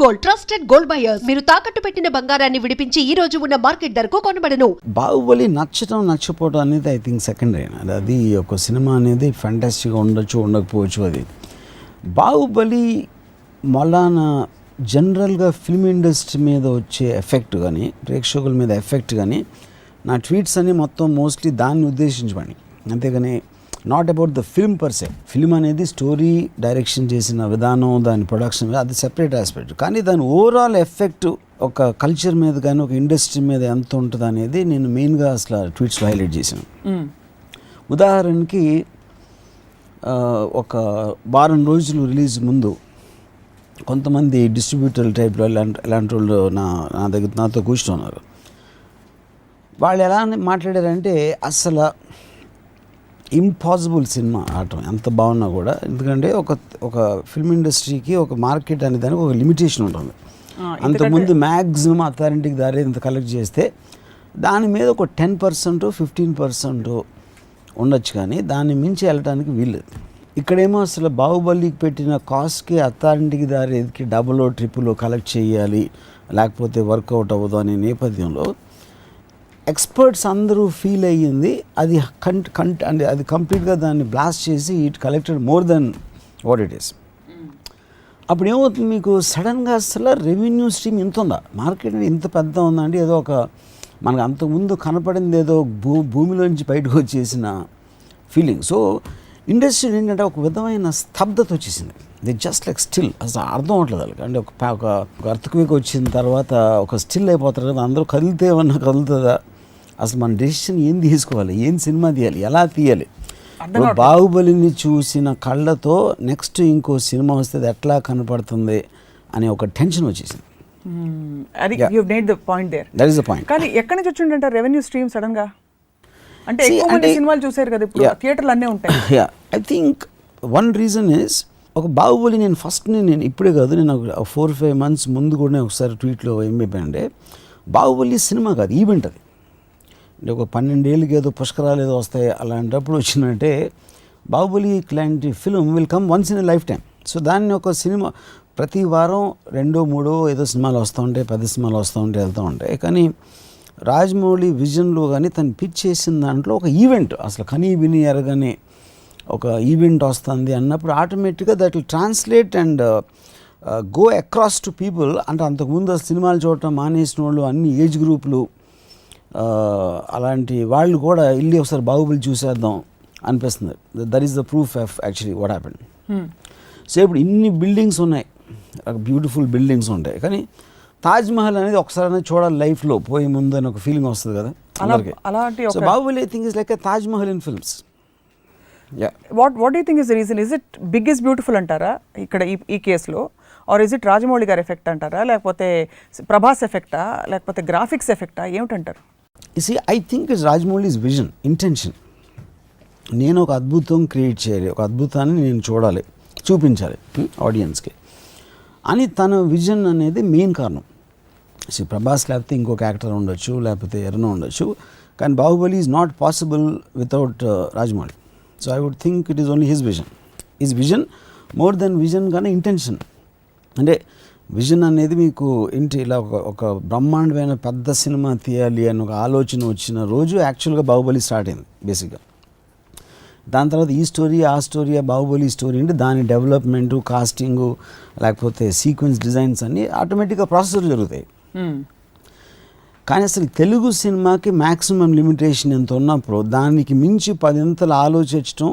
Gold trusted gold buyers. మీరు తాకట్టు పెట్టిన బంగారాన్ని విడిపించి ఈ రోజు ఉన్న మార్కెట్ ధరకు కొనబడను. బాహుబలి నచ్చకపోవడం అనేది ఐ థింక్ సెకండరీ. అది ఒక సినిమా అనేది ఫ్యాంటాస్టిక్గా ఉండొచ్చు, ఉండకపోవచ్చు. అది బాహుబలి మొలాన జనరల్గా ఫిల్మ్ ఇండస్ట్రీ మీద వచ్చే ఎఫెక్ట్ కానీ, ప్రేక్షకుల మీద ఎఫెక్ట్ కానీ, నా ట్వీట్స్ అన్ని మొత్తం మోస్ట్లీ దాన్ని ఉద్దేశించమని, అంతేగాని not about the film per se. Film అనేది స్టోరీ డైరెక్షన్ చేసిన విధానం, దాని ప్రొడక్షన్, అది సెపరేట్ ఆస్పెక్ట్. కానీ దాని ఓవరాల్ ఎఫెక్ట్ ఒక కల్చర్ మీద కానీ, ఒక ఇండస్ట్రీ మీద ఎంత ఉంటుంది అనేది నేను మెయిన్గా అసలు ట్వీట్స్లో హైలైట్ చేశాను. ఉదాహరణకి ఒక వారం రోజులు రిలీజ్ ముందు కొంతమంది డిస్ట్రిబ్యూటర్ టైప్లో ఇలాంటి వాళ్ళు నాతో కూర్చున్నారు. వాళ్ళు ఎలా మాట్లాడారంటే అసలు ఇంపాసిబుల్ సినిమా ఆడటం ఎంత బాగున్నా కూడా, ఎందుకంటే ఒక ఫిల్మ్ ఇండస్ట్రీకి ఒక మార్కెట్ అనే దానికి ఒక లిమిటేషన్ ఉంటుంది. అంతకుముందు మ్యాక్సిమం అథారిటీకి దారి ఇంత కలెక్ట్ చేస్తే దాని మీద ఒక 10% 15% ఉండొచ్చు, కానీ దాన్ని మించి వెళ్ళడానికి వీల్లేదు. ఇక్కడేమో అసలు బాహుబలికి పెట్టిన కాస్ట్కి అథారిటీకి దారికి డబుల్ ట్రిపుల్ కలెక్ట్ చేయాలి, లేకపోతే వర్కౌట్ అవ్వదు అనే నేపథ్యంలో ఎక్స్పర్ట్స్ అందరూ ఫీల్ అయ్యింది అది అంటే అది కంప్లీట్గా దాన్ని బ్లాస్ట్ చేసి it collected more than what it is. అప్పుడు ఏమవుతుంది, మీకు సడన్గా అసలు రెవెన్యూ స్ట్రీమ్ ఇంత ఉందా, మార్కెట్ ఇంత పెద్ద ఉందా అంటే ఏదో ఒక మనకు అంతకుముందు కనపడింది ఏదో భూమిలోంచి బయటకు వచ్చేసిన ఫీలింగ్. సో ఇండస్ట్రీ ఏంటంటే ఒక విధమైన స్తబ్దత వచ్చేసింది. ది జస్ట్ లైక్ స్టిల్, అసలు అర్థం అవ్వట్లేదు వాళ్ళకి. అంటే ఒక అర్త్క్వేక్ వచ్చిన తర్వాత ఒక స్టిల్ అయిపోతారు కదా, అందరూ కదిలితే ఏమన్నా కదులుతుందా, అసలు మన డెసిషన్ ఏం తీసుకోవాలి, ఏం సినిమా తీయాలి, ఎలా తీయాలి. బాహుబలిని చూసిన కళ్ళతో నెక్స్ట్ ఇంకో సినిమా వస్తే అది ఎట్లా కనపడుతుంది అనే ఒక టెన్షన్ వచ్చేసింది. కానీ ఎక్కడి నుంచి వచ్చిందంటే రెవెన్యూ స్ట్రీమ్ సడన్ గా, అంటే ఎక్కువ మంది సినిమాలు చూసారు కదా ఇప్పుడు, థియేటర్లు అన్నీ ఉంటాయి. I think one reason is ఒక బాహుబలి నేను ఇప్పుడే కాదు, నేను 4-5 months ముందు కూడా నేను ఒకసారి ట్వీట్లో ఏం చెప్పానంటే, బాహుబలి సినిమా కాదు, ఈవెంట్ అది. అంటే ఒక 12 ఏళ్ళకి ఏదో పుష్కరాలు ఏదో వస్తాయి, అలాంటప్పుడు వచ్చినట్టే బాహుబలి లాంటి film will come once in a life time. So దాన్ని ఒక సినిమా ప్రతి వారం 2-3 ఏదో సినిమాలు వస్తూ ఉంటాయి, 10 సినిమాలు వస్తూ ఉంటాయి, వెళ్తూ ఉంటాయి. కానీ రాజమౌళి విజన్లో కానీ తను పిచ్ చేసిన దాంట్లో ఒక ఈవెంట్, అసలు కనీ విని ఎరగని ఒక ఈవెంట్ వస్తుంది అన్నప్పుడు ఆటోమేటిక్గా that will translate and go across to people. అంటే అంతకుముందు సినిమాలు చూడటం మానేసిన వాళ్ళు, అన్ని ఏజ్ గ్రూపులు, అలాంటి వాళ్ళు కూడా వెళ్ళి ఒకసారి బాహుబలి చూసేద్దాం అనిపిస్తుంది. That is the proof of actually what happened. So ఇప్పుడు ఇన్ని బిల్డింగ్స్ ఉన్నాయి, బ్యూటిఫుల్ బిల్డింగ్స్ ఉంటాయి, కానీ తాజ్మహల్ అనేది ఒకసారి చూడాలి లైఫ్లో పోయే ముందు అని ఒక ఫీలింగ్ వస్తుంది కదా అందరికీ. So Baahubali I think is like a Taj Mahal in films. What do you think is the reason? Is it big is beautiful అంటారా ఇక్కడ ఈ కేసులో, ఆర్ ఇస్ ఇట్ రాజమౌళి గారి ఎఫెక్ట్ అంటారా, లేకపోతే ప్రభాస్ ఎఫెక్టా, లేకపోతే గ్రాఫిక్స్ ఎఫెక్టా, ఏమిటంటారు? I think it's Rajamouli's vision, intention. నేను ఒక అద్భుతం క్రియేట్ చేయాలి, ఒక అద్భుతాన్ని నేను చూడాలి, చూపించాలి ఆడియన్స్కి అని తన విజన్ అనేది మెయిన్ కారణం. ప్రభాస్ లేకపోతే ఇంకొక యాక్టర్ ఉండొచ్చు, లేకపోతే ఎవరైనా ఉండొచ్చు, కానీ Baahubali is not possible without Rajamouli. So I would think it is only his vision more than vision కానీ ఇంటెన్షన్. అంటే విజన్ అనేది మీకు ఇంటి ఇలా ఒక బ్రహ్మాండమైన పెద్ద సినిమా తీయాలి అని ఒక ఆలోచన వచ్చిన రోజు యాక్చువల్గా బాహుబలి స్టార్ట్ అయింది బేసిక్గా. దాని తర్వాత ఈ స్టోరీ ఆ స్టోరీ, బాహుబలి స్టోరీ అంటే దాని డెవలప్మెంటు, కాస్టింగు, లేకపోతే సీక్వెన్స్ డిజైన్స్ అన్నీ ఆటోమేటిక్గా ప్రాసెసర్ జరుగుతాయి. కానీ అసలు తెలుగు సినిమాకి మ్యాక్సిమం లిమిటేషన్ ఎంత ఉన్నప్పుడు దానికి మించి 10 ఆలోచించడం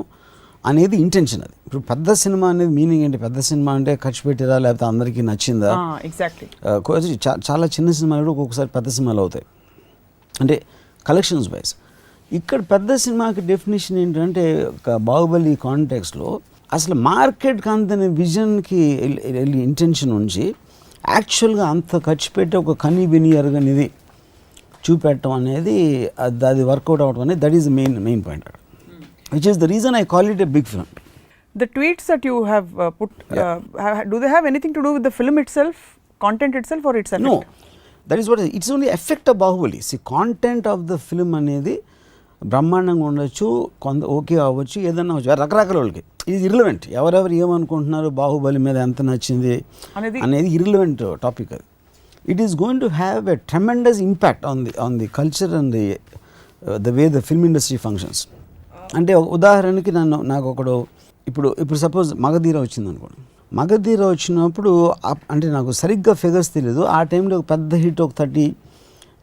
అనేది ఇంటెన్షన్. అది ఇప్పుడు పెద్ద సినిమా అనేది మీనింగ్ ఏంటి? పెద్ద సినిమా అంటే ఖర్చు పెట్టిరా, లేకపోతే అందరికీ నచ్చిందా? చాలా చిన్న సినిమాలు కూడా ఒక్కొక్కసారి పెద్ద సినిమాలు అవుతాయి, అంటే కలెక్షన్స్ వైజ్. ఇక్కడ పెద్ద సినిమాకి డెఫినేషన్ ఏంటంటే ఒక బాహుబలి కాంటెక్స్లో అసలు మార్కెట్కి అంతనే విజన్కి ఇంటెన్షన్ ఉంచి యాక్చువల్గా అంత ఖర్చు పెట్టి ఒక కనీ విని ఎరగనిది చూపెట్టడం అనేది అది వర్కౌట్ అవ్వడం అనేది that is the main point, which is the reason I call it a big film. The tweets that you have put, do they have anything to do with the film itself, content itself, or its effect? No, that is what it's only effect of Bahubali. See, content of the film anedi బ్రహ్మాండంగా ఉండొచ్చు, కొంత okay అవ్వచ్చు, ఏదన్నా అవ్వచ్చు, రకరకాల వాళ్ళకి ఇది irrelevant. ఎవరెవరు ఏమనుకుంటున్నారు, బాహుబలి మీద ఎంత నచ్చింది అనేది ఇర్రిలవెంట్ టాపిక్. అది it is going to have a tremendous impact on the culture and the way the film industry functions. అంటే ఉదాహరణకి నాకు ఒకడు ఇప్పుడు సపోజ్ మగధీర వచ్చింది అనుకోండి. మగధీర వచ్చినప్పుడు అంటే నాకు సరిగ్గా ఫిగర్స్ తెలియదు, ఆ టైంలో ఒక పెద్ద హిట్ ఒక 30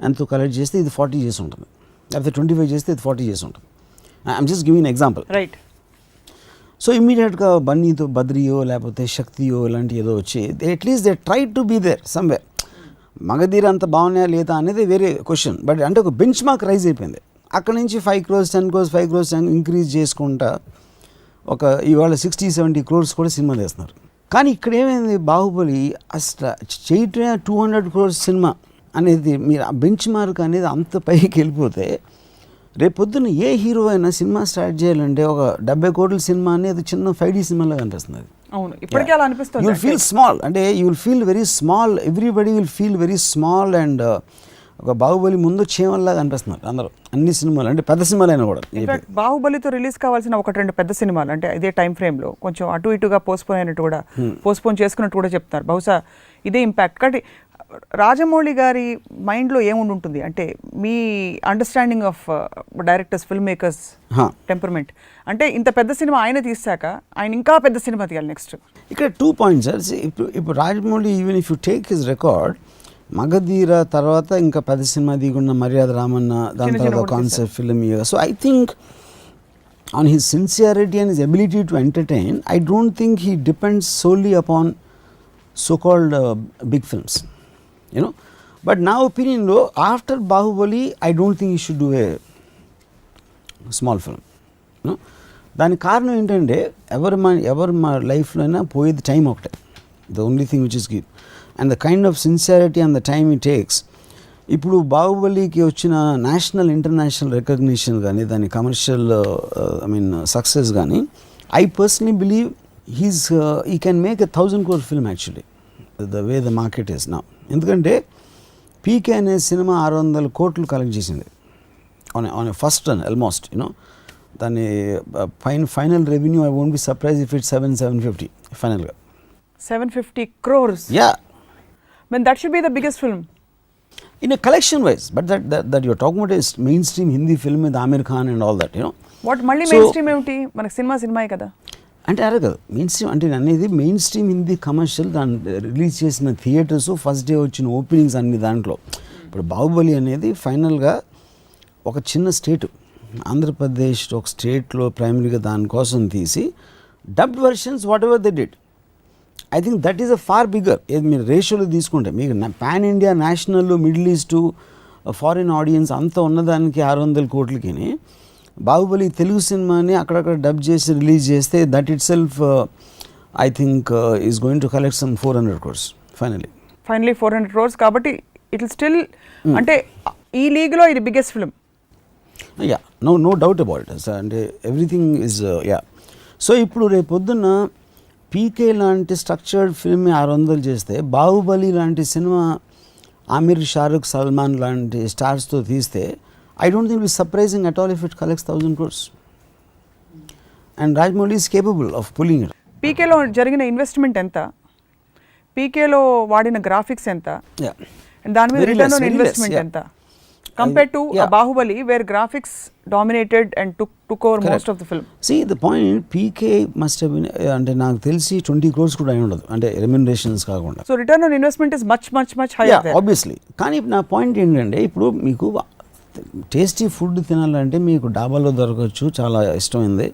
ఎంతో కలెక్ట్ చేస్తే ఇది 40 చేసి ఉంటుంది, లేకపోతే 25 చేస్తే ఇది 40 చేసి ఉంటుంది. I'm just giving example. Right. So ఇమ్మీడియట్గా బన్నీతో బద్రియో లేకపోతే శక్తియో ఇలాంటి ఏదో వచ్చి at least they try to be there somewhere. Magadheera అంత బాగున్నాయా లేదా అనేది వేరే క్వశ్చన్, బట్ అంటే ఒక బెంచ్ మార్క్ రైజ్ అయిపోయింది. అక్కడ నుంచి 5 crores 10 crores 5 crores ఇంక్రీజ్ చేసుకుంటా ఒక ఇవాళ 60-70 crores కూడా సినిమా తీస్తున్నారు. కానీ ఇక్కడ ఏమైంది, బాహుబలి అసలు చేయటమే 200 crores సినిమా అనేది మీరు ఆ బెంచ్ మార్క్ అనేది అంత పైకి వెళ్ళిపోతే రేపొద్దున ఏ హీరో అయినా సినిమా స్టార్ట్ చేయాలంటే ఒక 70 crores సినిమా అనేది చిన్న 5D సినిమాలాగా అనిపిస్తుంది. అవును, ఇప్పటికీ అలా అనిపిస్తుంది. యూ విల్ ఫీల్ స్మాల్, అంటే you will feel very small, everybody will feel very small. And ఒక బాహుబలి ముందు చీమల్లాగా అనిపిస్తున్నారు అందరూ, అన్ని సినిమాలు అంటే పెద్ద సినిమాలైనా కూడా. ఇన్ఫాక్ట్ బాహుబలితో రిలీజ్ కావాల్సిన 1-2 పెద్ద సినిమాలు అంటే ఇదే టైం ఫ్రేమ్లో కొంచెం అటు ఇటుగా పోస్ట్పోన్ అయినట్టు కూడా పోస్ట్పోన్ చేసుకున్నట్టు కూడా చెప్తున్నారు. బహుశా ఇదే ఇంపాక్ట్. కాబట్టి రాజమౌళి గారి మైండ్లో ఏముండి ఉంటుంది అంటే మీ understanding of directors, film makers temperament అంటే ఇంత పెద్ద సినిమా ఆయన తీసాక ఆయన ఇంకా పెద్ద సినిమా తీయాలి నెక్స్ట్. ఇక్కడ 2 points సార్. ఇప్పుడు Rajamouli even if you take his record, Magadheera తర్వాత ఇంకా పెద్ద సినిమా దిగున్న మర్యాద రామన్న, దాని తర్వాత concept film. So I think on his sincerity and his ability to entertain, I don't think he depends solely upon so called big films, you know. But నా ఒపీనియన్లో after Baahubali I don't think he should do a small film, you know. దానికి కారణం ఏంటంటే ఎవరు మా లైఫ్లో అయినా పోయేది టైం ఒకటే, the only thing which is give and the kind of sincerity and the time it takes. ఇప్పుడు బాహుబలికి వచ్చిన నేషనల్ ఇంటర్నేషనల్ రికగ్నిషన్ కానీ, దాని కమర్షియల్ సక్సెస్ కానీ, I personally believe he can make a 1,000 crore film actually, the way the market is now. ఎందుకంటే పీకే అనే cinema 600 కోట్లు collect చేసింది on a first run almost, you know. దాని final revenue I won't be surprise if it 750 ఫైనల్గా 750 crores. Yeah. I mean, that should be the biggest film. In a collection wise, but that you're talking about is mainstream Hindi film with Amir Khan and all that, you know. What మళ్ళీ main stream ఏమిటి, మనకి సినిమాయే కదా. అంటే అరే కదా main stream అంటే అనేది main stream Hindi commercial, దాన్ని రిలీజ్ చేసిన థియేటర్స్, ఫస్ట్ డే వచ్చిన ఓపెనింగ్స్ అన్ని దాంట్లో. ఇప్పుడు బాహుబలి అనేది ఫైనల్గా ఒక చిన్న స్టేటు, ఆంధ్రప్రదేశ్ ఒక స్టేట్లో ప్రైమరీగా దానికోసం తీసి dubbed versions whatever they did, I think that is a far bigger. ఏది మీరు రేషియోలో తీసుకుంటే మీకు pan India, national, middle east, foreign audience అంతా ఉన్నదానికి 600 కోట్లకి బాహుబలి తెలుగు సినిమాని అక్కడక్కడ డబ్ చేసి రిలీజ్ చేస్తే that itself I think is going to collect some 400 crores finally 400 crores. కాబట్టి ఇట్ విల్ స్టిల్ అంటే ఈ లీగ్లో ఇది biggest film. Yeah, no doubt about it. అంటే ఎవ్రీథింగ్ ఈజ్ యా. సో ఇప్పుడు రేపు పొద్దున్న పీకే లాంటి స్ట్రక్చర్డ్ ఫిల్మ్ 600 చేస్తే, బాహుబలి లాంటి సినిమా ఆమిర్, షారుఖ్, సల్మాన్ లాంటి స్టార్స్తో తీస్తే I don't think it will be surprising at all if it collects 1,000 crores. And Rajmouli is capable of pulling it. పీకేలో జరిగిన ఇన్వెస్ట్మెంట్ ఎంత, పీకేలో వాడిన గ్రాఫిక్స్ ఎంత, దాని మీద రిటర్న్ ఆన్ ఇన్వెస్ట్మెంట్ ఎంత compare to Baahubali where graphics dominated and took over most of the film. See the point, PK must have been అంటే నాకు తెలిసి 20 crores కూడా అయి ఉండదు, అంటే రెమ్యునరేషన్స్ కాకుండా. So return on investment is much higher there. Obviously. కానీ నా పాయింట్ ఏంటంటే ఇప్పుడు మీకు టేస్టీ ఫుడ్ తినాలంటే మీకు డాబాలో దొరకవచ్చు, చాలా ఇష్టమైంది,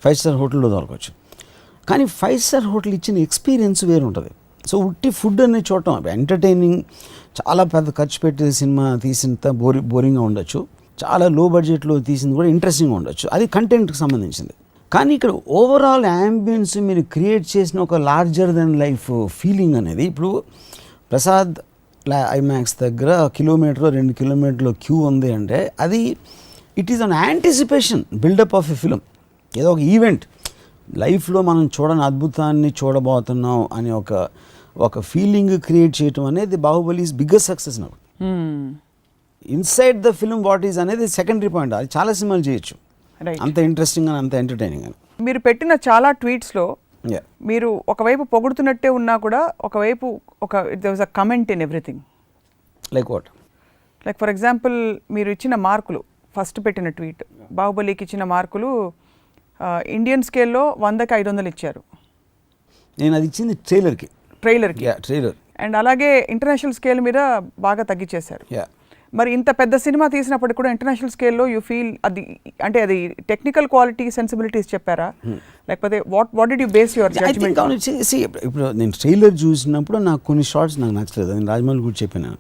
5 star హోటల్లో దొరకవచ్చు. కానీ 5 star హోటల్ ఇచ్చిన ఎక్స్పీరియన్స్ వేరు ఉంటుంది. సో ఉట్టి ఫుడ్ అనేది చూడటం ఎంటర్టైనింగ్, చాలా పెద్ద ఖర్చు పెట్టే సినిమా తీసినంత బోరింగ్గా ఉండొచ్చు, చాలా లో బడ్జెట్లో తీసింది కూడా ఇంట్రెస్టింగ్గా ఉండొచ్చు, అది కంటెంట్కి సంబంధించింది. కానీ ఇక్కడ ఓవరాల్ యాంబియన్స్ మీరు క్రియేట్ చేసిన ఒక లార్జర్ దెన్ లైఫ్ ఫీలింగ్ అనేది, ఇప్పుడు ప్రసాద్ ఐమాక్స్ దగ్గర 1-2 కిలోమీటర్ల క్యూ ఉంది అంటే అది it is an anticipation build up of a film. ఏదో ఒక ఈవెంట్ లైఫ్లో మనం చూడని అద్భుతాన్ని చూడబోతున్నాం అని ఒక ఫీలింగ్ క్రియేట్ చేయటం అనేది బాహుబలి ఈజ్ బిగ్గెస్ట్ సక్సెస్ నాకు. Inside the film what is అనేది సెకండరీ పాయింట్. అది చాలా సినిమాలు చేయొచ్చు రైట్. అంత ఇంట్రెస్టింగ్ అని అంత ఎంటర్టైనింగ్ అని. మీరు పెట్టిన చాలా ట్వీట్స్లో Yeah. మీరు ఒకవైపు పొగుడుతున్నట్టే ఉన్నా కూడా ఒకవైపు there was a comment in everything. Like what? Like for example మీరు ఇచ్చిన మార్కులు, ఫస్ట్ పెట్టిన ట్వీట్, బాహుబలికి ఇచ్చిన మార్కులు ఇండియన్ స్కేల్లో 100కి 500 ఇచ్చారు. నేను అది ఇచ్చింది ట్రైలర్కి. ట్రైలర్కి. ట్రైలర్. అండ్ అలాగే ఇంటర్నేషనల్ స్కేల్ మీద బాగా తగ్గించేశారు. యా. మరి ఇంత పెద్ద సినిమా తీసినప్పటికి కూడా ఇంటర్నేషనల్ స్కేల్లో యూ ఫీల్ అది అంటే అది టెక్నికల్ క్వాలిటీ సెన్సిబిలిటీస్ చెప్పారా, లేకపోతే what did you base your judgment? ఇప్పుడు నేను ట్రైలర్ చూసినప్పుడు నాకు కొన్ని షార్ట్స్ నాకు నచ్చలేదు, నేను రాజమౌళి కూడా చెప్పినాను.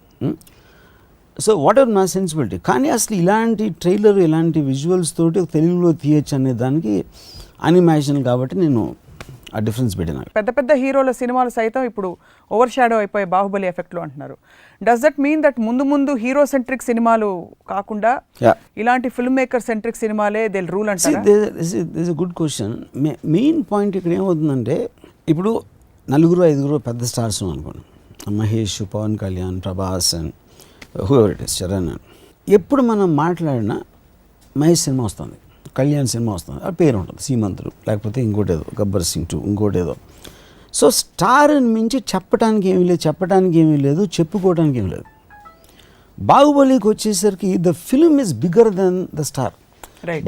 సో వాట్ ఎవర్ నా సెన్సిబిలిటీ. కానీ అసలు ఇలాంటి ట్రైలర్ ఇలాంటి విజువల్స్ తోటి తెలుగులో తీయచ్చు అనే దానికి అనిమేషన్ కాబట్టి నేను ఆ డిఫరెన్స్ పెట్టినాను. పెద్ద పెద్ద హీరోల సినిమాలు సైతం ఇప్పుడు ఓవర్ షాడో అయిపోయి బాహుబలి ఎఫెక్ట్లో అంటున్నారు. డస్ దట్ మీన్ దట్ ముందు ముందు హీరో సెంట్రిక్ సినిమాలు కాకుండా ఇలాంటి ఫిల్మ్ మేకర్ సెంట్రిక్ సినిమాలే దే రూల్ అంటారా? This a good question. Main point ఇక్కడ ఏమవుతుందంటే, ఇప్పుడు 4-5 పెద్ద స్టార్స్ అనుకోండి, Mahesh, Pawan Kalyan, Prabhas and whoever it is, Charan. ఎప్పుడు మనం మాట్లాడినా మహేష్ సినిమా వస్తుంది, కళ్యాణ్ సినిమా వస్తుంది, ఆ పేరు ఉంటుంది, సీమంతుడు, లేకపోతే ఇంకోటి ఏదో, గబ్బర్ సింగ్ 2, ఇంకోటి ఏదో. సో స్టార్ని మించి చెప్పడానికి ఏమీ లేదు, చెప్పుకోవడానికి ఏమీ లేదు. బాహుబలికి వచ్చేసరికి the film is bigger than the star.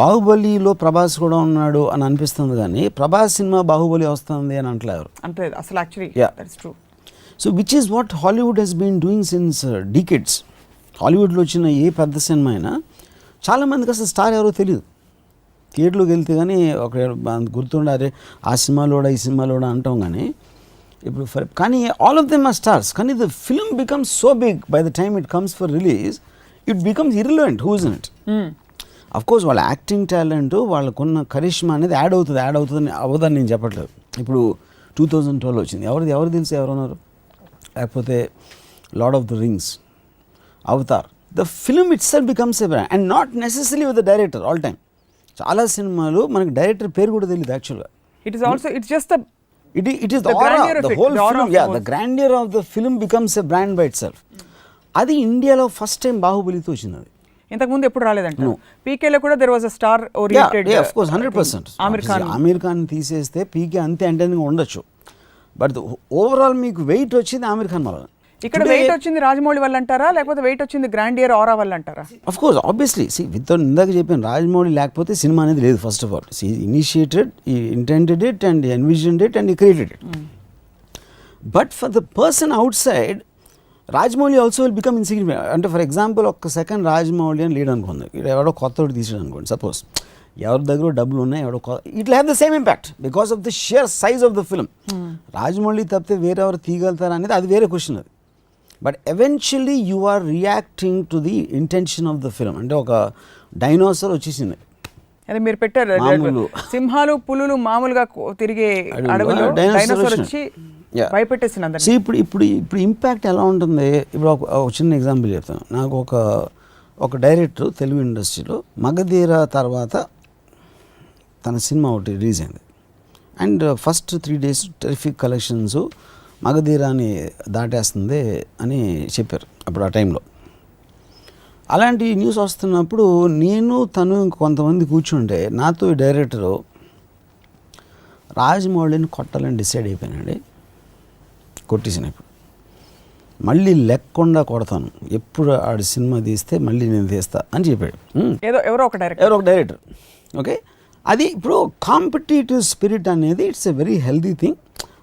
బాహుబలిలో ప్రభాస్ కూడా ఉన్నాడు అని అనిపిస్తుంది, కానీ ప్రభాస్ సినిమా బాహుబలి వస్తుంది అని అంటలేరు. అంటే అసలు actually that's true. So which is what Hollywood has been doing since decades. హాలీవుడ్లో వచ్చిన ఏ పెద్ద సినిమా అయినా చాలామందికి అసలు స్టార్ ఎవరో తెలియదు. థియేటర్లోకి వెళ్తే కానీ ఒక గుర్తుండారే ఆ సినిమాలోడా ఈ సినిమాలోడా అంటాం, కానీ ఇప్పుడు కానీ all of them are stars. కానీ the film becomes so big by the time it comes for release, it becomes irrelevant who is in it. Of course వాళ్ళ యాక్టింగ్ టాలెంట్, వాళ్ళకున్న కరిష్మా అనేది యాడ్ అవుతుంది అవ్వదని నేను చెప్పట్లేదు. ఇప్పుడు 2012 వచ్చింది, ఎవరు తెలిసి ఎవరున్నారు, లేకపోతే lord of the rings, Avatar. The film it self becomes a brand and not necessary with the director all time. చాలా సినిమాలు మనకి డైరెక్టర్ పేరు కూడా తెలియదు యాక్చువల్గా. It is also it's just it is the aura, the whole film, yeah, the grandeur of the film becomes a brand by itself. అది ఇండియాలో first time బాహుబలితో వచ్చింది. అది ఇంతకుముందు ఎప్పుడు రాలేదంట. పీకేలో కూడా there was a star oriented. Of course 100%. Aamir Khan తీసేస్తే పీకే అంతే ఎంటర్టైనింగ్ ఉండొచ్చు, బట్ ఓవరాల్ మీకు వెయిట్ వచ్చింది ఆమిర్ ఖాన్ వల్ల. ఇక్కడ వెయిట్ వచ్చింది రాజమౌళి వల్ల అంటారా, లేకపోతే వెయిట్ వచ్చింది గ్రాండియర్ ఆరా వల్ల అంటారా? ఆఫ్ కోర్స్ ఆబ్వియస్లీ ఇందాక చెప్పాను, రాజమౌళి లేకపోతే సినిమా అనేది లేదు. First of all initiated, intended it and envisioned it and created it. But for the person outside Rajamouli also will become insignificant. అంటే ఫర్ ఎగ్జాంపుల్ ఒక్క సెకండ్ రాజమౌళి అని లేడు అనుకోండి, ఎవడో కొత్తోడు తీసాడు అనుకోండి, సపోజ్ ఎవరి దగ్గర డబ్బులు ఉన్నాయి, ఎవడో it will have the same impact because of the sheer size of the film. Rajamouli తప్పితే వేరెవరు తీయగలుగుతారా అనేది అది వేరే క్వశ్చన్. అది but eventually you are reacting to the intention of the film. అంటే ఒక డైనోసార్ వచ్చేసింది, అదే మీరు పెట్టారు, సింహాలు పులులు మామూలుగా తిరిగే అడవిలో డైనోసార్ వచ్చి భయపెట్టేసింది అందరినీ. ఇప్పుడు ఇంపాక్ట్ ఎలా ఉంటుంది? ఇప్పుడు ఒక చిన్న ఎగ్జాంపుల్ చెప్తాను. నాకు ఒక డైరెక్టర్ తెలుగు ఇండస్ట్రీలో మగధీర తర్వాత తన సినిమా ఒకటి రిలీజ్ అయింది and first 3 days terrific collections, మగధీరాని దాటేస్తుంది అని చెప్పారు అప్పుడు ఆ టైంలో. అలాంటి న్యూస్ వస్తున్నప్పుడు నేను తను కొంతమంది కూర్చుంటే నాతో ఈ డైరెక్టరు రాజమౌళిని కొట్టాలని డిసైడ్ అయిపోయానండి. కొట్టేసినప్పుడు మళ్ళీ లెక్కకుండా కొడతాను, ఎప్పుడు ఆడి సినిమా తీస్తే మళ్ళీ నేను తీస్తా అని చెప్పాడు. ఎవరో ఒక డైరెక్టర్. ఓకే, అది ఇప్పుడు కాంపిటేటివ్ స్పిరిట్ అనేది it's a very healthy thing.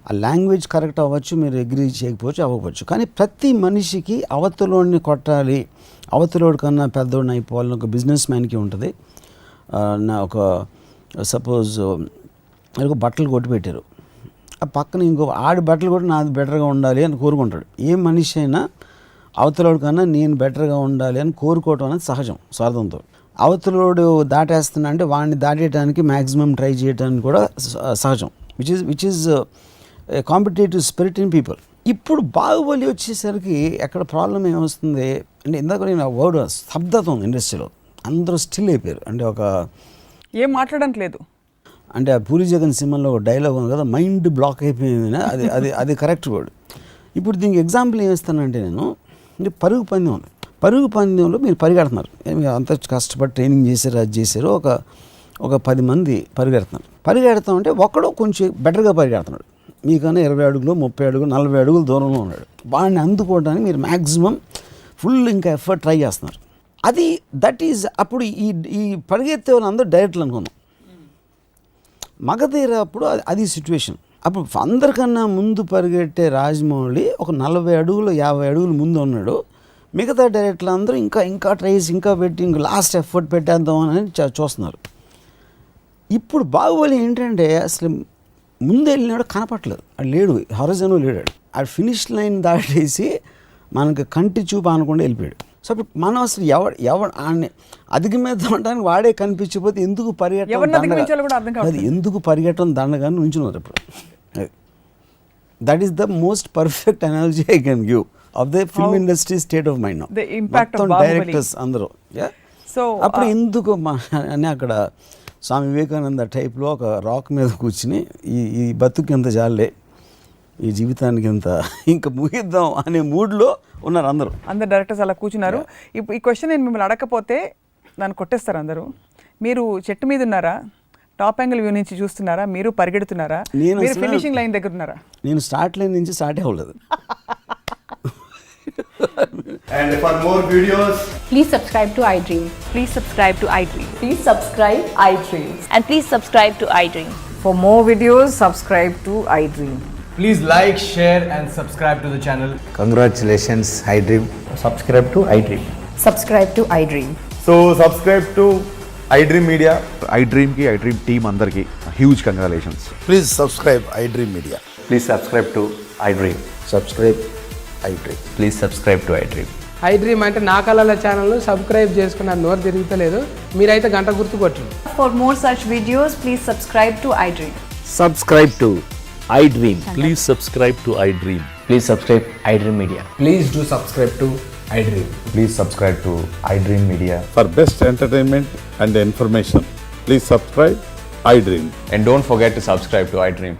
ఆ లాంగ్వేజ్ కరెక్ట్ అవ్వచ్చు, మీరు అగ్రీ చేయకపోవచ్చు, అవ్వకపోవచ్చు, కానీ ప్రతి మనిషికి అవతలోడిని కొట్టాలి, అవతలోడి కన్నా పెద్దోడిని అయిపోవాలని ఒక బిజినెస్ మ్యాన్కి ఉంటుంది. నా ఒక సపోజ్ ఒక బట్టలు కొట్టి పెట్టారు, ఆ పక్కన ఇంకో ఆడి బట్టలు కూడా నాది బెటర్గా ఉండాలి అని కోరుకుంటాడు. ఏ మనిషి అయినా అవతలోడి కన్నా నేను బెటర్గా ఉండాలి అని కోరుకోవటం అనేది సహజం, స్వార్థంతో. అవతలోడు దాటేస్తున్నా అంటే వాడిని దాటేయడానికి మ్యాక్సిమం ట్రై చేయడానికి కూడా సహజం, which is competitive spirit in people. ఇప్పుడు బాహుబలి వచ్చేసరికి ఎక్కడ ప్రాబ్లం ఏమొస్తుంది అంటే, ఇందాక నేను వర్డ్ స్తబ్దత ఉంది ఇండస్ట్రీలో, అందరూ స్టిల్ అయిపోయారు. అంటే ఒక ఏం మాట్లాడడానికి లేదు. అంటే ఆ పూరి జగన్ సినిమాలో ఒక డైలాగ్ ఉంది కదా, మైండ్ బ్లాక్ అయిపోయింది, అది కరెక్ట్ వర్డ్. ఇప్పుడు దీనికి ఎగ్జాంపుల్ ఏమిస్తానంటే, నేను పరుగు పందెం ఉంది. పరుగు పందెంలో మీరు పరిగెడుతున్నారు, అంత కష్టపడి ట్రైనింగ్ చేశారు, అది చేశారు, ఒక 10 మంది పరిగెడతాం అంటే ఒకడు కొంచెం బెటర్గా పరిగెడుతున్నాడు, మీకన్నా 20 అడుగులు 30 అడుగులు 40 అడుగులు దూరంలో ఉన్నాడు, వాడిని అందుకోవడానికి మీరు మ్యాక్సిమం ఫుల్ ఇంకా ఎఫర్ట్ ట్రై చేస్తున్నారు. అది దట్ ఈజ్ అప్పుడు ఈ పరిగెత్తే వాళ్ళందరూ డైరెక్ట్లు అనుకుందాం. మగధీర అప్పుడు అది సిచ్యువేషన్. అప్పుడు అందరికన్నా ముందు పరిగెట్టే రాజమౌళి ఒక 40 అడుగులు 50 అడుగులు ముందు ఉన్నాడు, మిగతా డైరెక్టర్లు అందరూ ఇంకా ట్రై చేసి ఇంకా పెట్టి ఇంకా లాస్ట్ ఎఫర్ట్ పెట్టేద్దాం అని చూస్తున్నారు. ఇప్పుడు బాహుబలి ఏంటంటే అసలు ముందు వెళ్ళినాడు కనపట్లేదు, అది లేడు, హారిజాన్లో లేడాడు, ఆ ఫినిష్ లైన్ దాటేసి మనకు కంటి చూపు అనకుండా వెళ్ళిపోయాడు. సో అప్పుడు మనం అసలు ఎవడు ఆడిని అధిగమిద్దామనడానికి వాడే కనిపించకపోతే ఎందుకు పరిగెట్టడం దండగాని ఉంచున్నారు. ఇప్పుడు that is the most perfect analogy I can give of the film industry state of mind. మొత్తం డైరెక్టర్స్ అందరూ సో అప్పుడు ఎందుకు అని అక్కడ స్వామి వివేకానంద టైప్లో ఒక రాక్ మీద కూర్చుని ఈ బతుకు ఎంత జాలే, ఈ జీవితానికి ఎంత ఇంకా ముగిద్దాం అనే మూడ్లో ఉన్నారు అందరూ డైరెక్టర్స్ అలా కూర్చున్నారు. ఇప్పుడు ఈ క్వశ్చన్ నేను మిమ్మల్ని అడగకపోతే దాన్ని కొట్టేస్తారు అందరూ. మీరు చెట్టు మీద ఉన్నారా, టాప్ యాంగిల్ వ్యూ నుంచి చూస్తున్నారా, మీరు పరిగెడుతున్నారా, మీరు ఫినిషింగ్ లైన్ దగ్గర ఉన్నారా? నేను స్టార్ట్ లైన్ నుంచి స్టార్ట్ అవ్వలేదు. And for more videos, please subscribe to iDream. Please subscribe to iDream. Please subscribe iDream. And please subscribe to iDream. For more videos, subscribe to iDream. please like, share and subscribe to the channel. Congratulations, iDream. Subscribe to iDream. Subscribe to iDream. So subscribe to iDream Media. iDream ki iDream team andarki huge congratulations. Please subscribe iDream Media. Please subscribe to iDream. Subscribe iDream. Please subscribe to iDream. iDream అంటే నా కళల ఛానల్ను subscribe చేసుకున్న నోరు తిరుగుతలేదు, మీరైతే గంట గుర్తు కొట్టండి. For more such videos, please subscribe to iDream. Subscribe to iDream. Please subscribe to iDream. Please subscribe iDream Media. Please do subscribe to iDream. Please subscribe to iDream Media. For best entertainment and information, please subscribe iDream. And don't forget to subscribe to iDream.